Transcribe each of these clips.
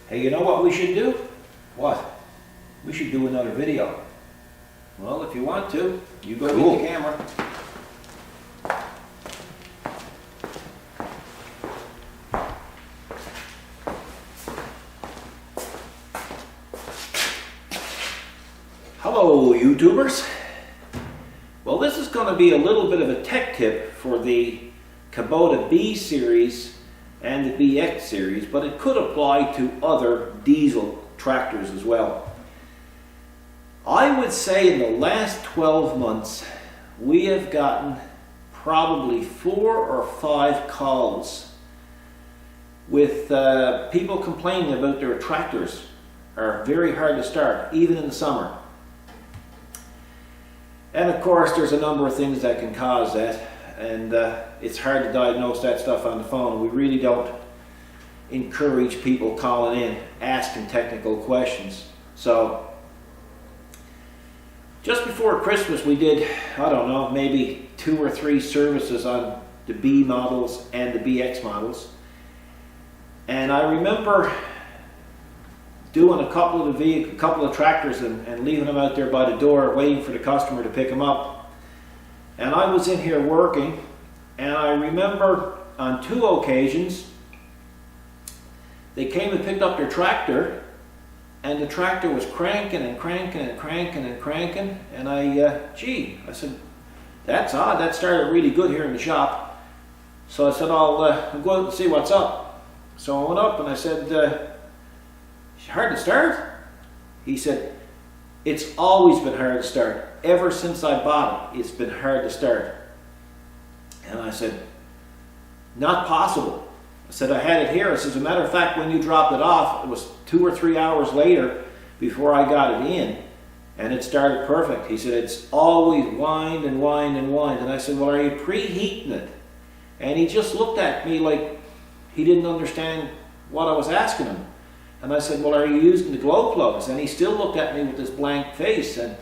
Hey, you know what we should do? What? We should do another video. Well, if you want to, you go get the camera. Hello, YouTubers. Well, this is going to be a little bit of a tech tip for the Kubota B series and the BX series, but it could apply to other diesel tractors as well. I would say in the last 12 months, we have gotten probably 4 or 5 calls with people complaining about their tractors are very hard to start, even in the summer. And of course, there's a number of things that can cause that, and it's hard to diagnose that stuff on the phone. We really don't encourage people calling in, asking technical questions. So, just before Christmas, we did, I don't know, maybe 2 or 3 services on the B models and the BX models. And I remember doing a couple of tractors and leaving them out there by the door waiting for the customer to pick them up. And I was in here working, and I remember on 2 occasions they came and picked up their tractor, and the tractor was cranking and cranking and cranking and cranking, and I said, that's odd, that started really good here in the shop. So I said, I'll go out and see what's up. So I went up and I said, hard to start? He said, it's always been hard to start. Ever since I bought it, it's been hard to start. And I said, not possible. I said, I had it here. I said, as a matter of fact, when you dropped it off, it was 2 or 3 hours later before I got it in, and it started perfect. He said, it's always whined and whined and whined. And I said, well, are you preheating it? And he just looked at me like he didn't understand what I was asking him. And I said, well, are you using the glow plugs? And he still looked at me with this blank face. And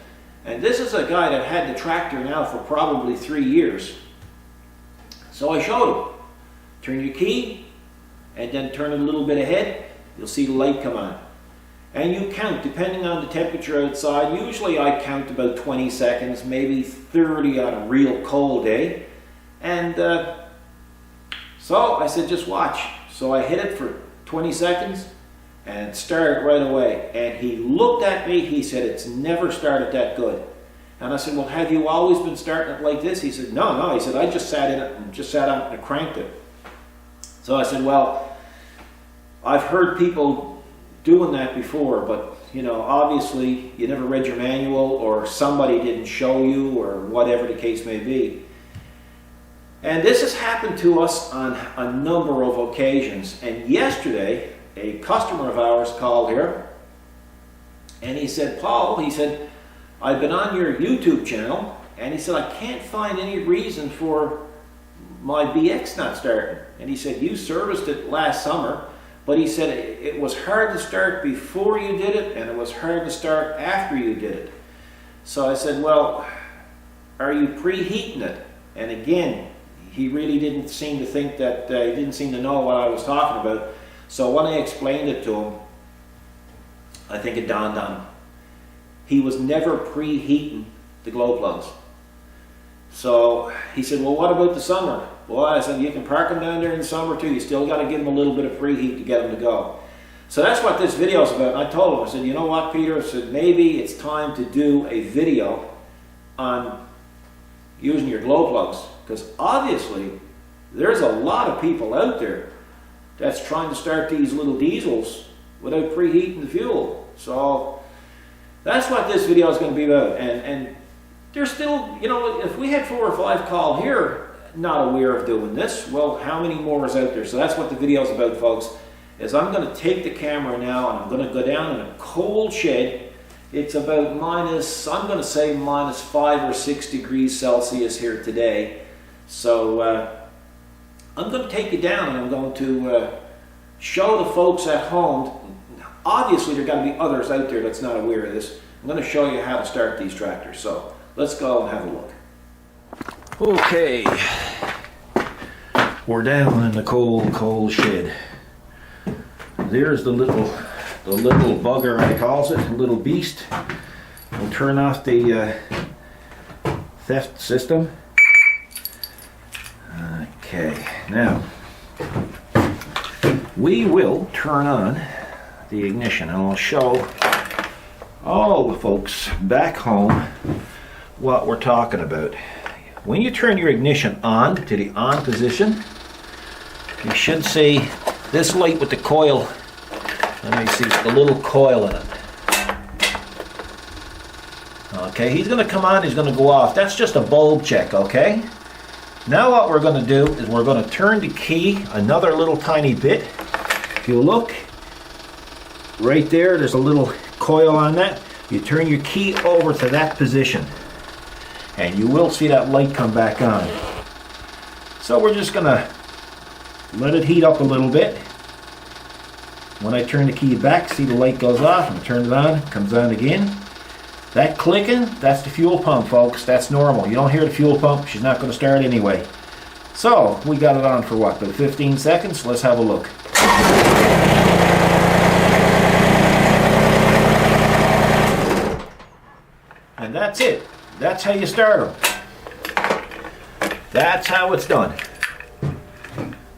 this is a guy that had the tractor now for probably 3 years. So I showed him. Turn your key, and then turn it a little bit ahead. You'll see the light come on. And you count, depending on the temperature outside. Usually I count about 20 seconds, maybe 30 on a real cold day. And so I said, just watch. So I hit it for 20 seconds. And it started right away. And he looked at me, he said, it's never started that good. And I said, well, have you always been starting it like this? He said, no. He said, I just sat in it and just sat on it and cranked it. So I said, well, I've heard people doing that before, but you know, obviously you never read your manual, or somebody didn't show you, or whatever the case may be. And this has happened to us on a number of occasions. And yesterday, a customer of ours called here, and he said, Paul, he said, I've been on your YouTube channel, and he said, I can't find any reason for my BX not starting. And he said, you serviced it last summer, but he said it was hard to start before you did it, and it was hard to start after you did it. So I said, well, are you preheating it? And again, he really didn't seem to think that, he didn't seem to know what I was talking about. So when I explained it to him, I think it dawned on him. He was never preheating the glow plugs. So he said, well, what about the summer? Well, I said, you can park them down there in the summer too. You still got to give them a little bit of preheat to get them to go. So that's what this video is about. And I told him, I said, you know what, Peter? I said, maybe it's time to do a video on using your glow plugs. Because obviously, there's a lot of people out there that's trying to start these little diesels without preheating the fuel. So that's what this video is going to be about. And there's still, you know, if we had 4 or 5 call here not aware of doing this, well, how many more is out there? So that's what the video is about, folks, is I'm going to take the camera now and I'm going to go down in a cold shed. It's about minus, I'm going to say minus 5 or 6 degrees Celsius here today. So I'm going to take you down and I'm going to show the folks at home. Obviously, there got to be others out there that's not aware of this. I'm going to show you how to start these tractors. So let's go and have a look. Okay, we're down in the cold shed. There's the little the little bugger, I calls it, little beast. We'll turn off the theft system. Okay, now we will turn on the ignition, and I'll show all the folks back home what we're talking about. When you turn your ignition on to the on position, you should see this light with the coil. Let me see, the little coil in it. Okay, he's going to come on, he's going to go off. That's just a bulb check, okay? Now what we're going to do is we're going to turn the key another little tiny bit. If you look, right there, there's a little coil on that. You turn your key over to that position, and you will see that light come back on. So we're just going to let it heat up a little bit. When I turn the key back, see the light goes off, and turn it on, it comes on again. That clicking, that's the fuel pump, folks. That's normal. You don't hear the fuel pump, she's not going to start anyway. So, we got it on for what, about 15 seconds? Let's have a look. And that's it. That's how you start them. That's how it's done.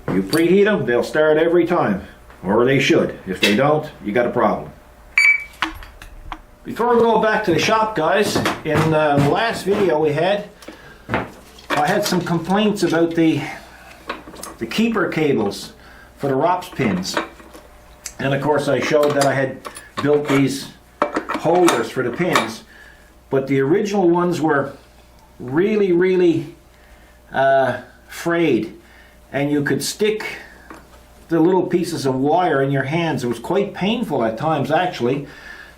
You preheat them, they'll start every time. Or they should. If they don't, you got a problem. Before we go back to the shop, guys, in the last video we had, I had some complaints about the keeper cables for the ROPS pins. And of course I showed that I had built these holders for the pins, but the original ones were really frayed, and you could stick the little pieces of wire in your hands. It was quite painful at times, actually.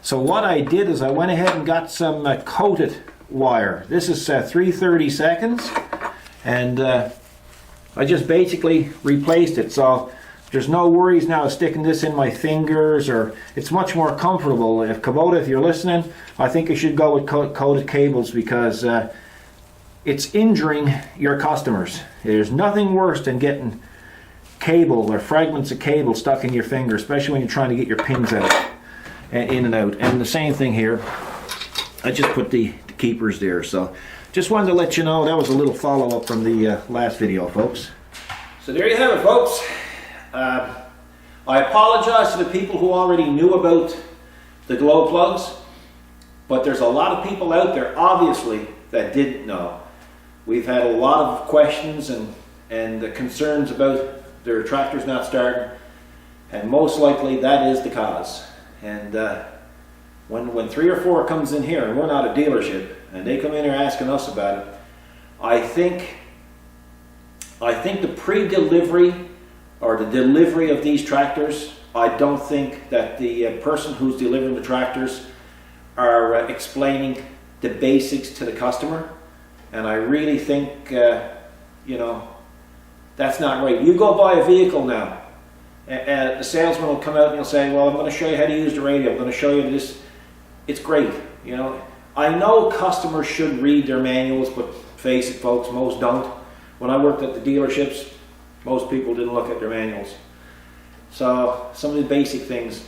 So what I did is I went ahead and got some coated wire. This is 3/32, and I just basically replaced it. So there's no worries now of sticking this in my fingers, or it's much more comfortable. If Kubota, if you're listening, I think you should go with coated cables, because it's injuring your customers. There's nothing worse than getting cable or fragments of cable stuck in your finger, especially when you're trying to get your pins out and in and out. And the same thing here. I just put the keepers there. So just wanted to let you know that was a little follow-up from the last video, folks. So there you have it, folks. I apologize to the people who already knew about the glow plugs, but there's a lot of people out there, obviously, that didn't know. We've had a lot of questions and concerns about their tractors not starting, and most likely that is the cause. And when 3 or 4 comes in here, and we're not a dealership, and they come in here asking us about it, I think the pre-delivery or the delivery of these tractors, I don't think that the person who's delivering the tractors are explaining the basics to the customer. And I really think, you know, that's not right. You go buy a vehicle now, and the salesman will come out and he'll say, well, I'm going to show you how to use the radio. I'm going to show you this. It's great. You know, I know customers should read their manuals, but face it, folks, most don't. When I worked at the dealerships, most people didn't look at their manuals. So some of the basic things.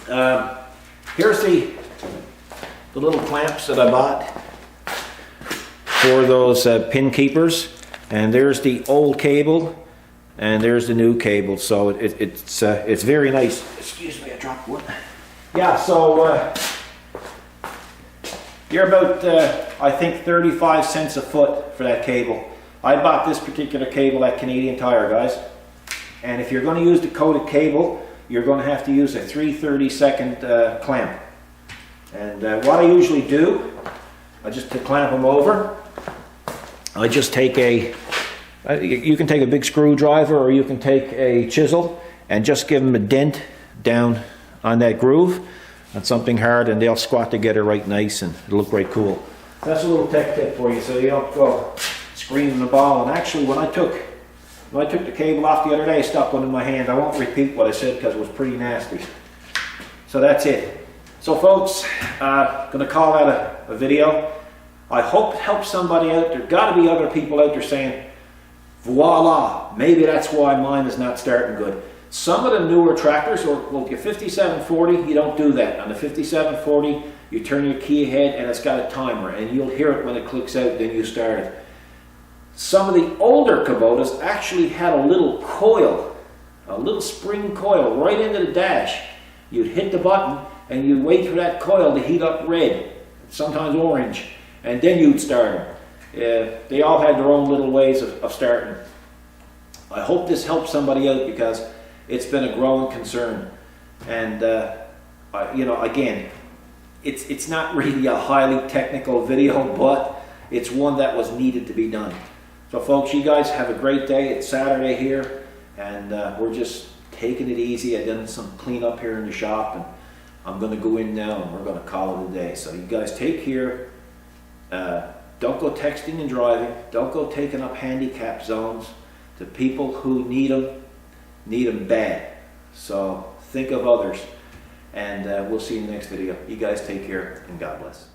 Here's the little clamps that I bought for those pin keepers, and there's the old cable, and there's the new cable. So it's very nice. Excuse me, I dropped one. Yeah, so you're about I think 35 cents a foot for that cable. I bought this particular cable at Canadian Tire, guys. And if you're going to use the coated cable, you're going to have to use a 3/32 clamp. And what I usually do, I just to clamp them over, I just take you can take a big screwdriver, or you can take a chisel and just give them a dent down on that groove on something hard, and they'll squat together right nice, and it'll look right cool. That's a little tech tip for you, so you don't go screaming the ball. And actually, when I took the cable off the other day, I stuck one in my hand. I won't repeat what I said because it was pretty nasty. So that's it. So folks, gonna call that a video. I hope it helps somebody out. There's got to be other people out there saying, voila, maybe that's why mine is not starting good. Some of the newer tractors, or well, your 5740, you don't do that. On the 5740, you turn your key ahead and it's got a timer, and you'll hear it when it clicks out, then you start it. Some of the older Kubotas actually had a little coil, a little spring coil right into the dash. You'd hit the button and you'd wait for that coil to heat up red, sometimes orange, and then you'd start them. They all had their own little ways of starting. I hope this helps somebody out because it's been a growing concern. And you know, again, it's not really a highly technical video, but it's one that was needed to be done. So folks, you guys have a great day. It's Saturday here, and we're just taking it easy. I done some cleanup here in the shop, and I'm going to go in now and we're going to call it a day. So you guys take care. Don't go texting and driving. Don't go taking up handicap zones. The people who need them bad. So think of others, and we'll see you in the next video. You guys take care, and God bless.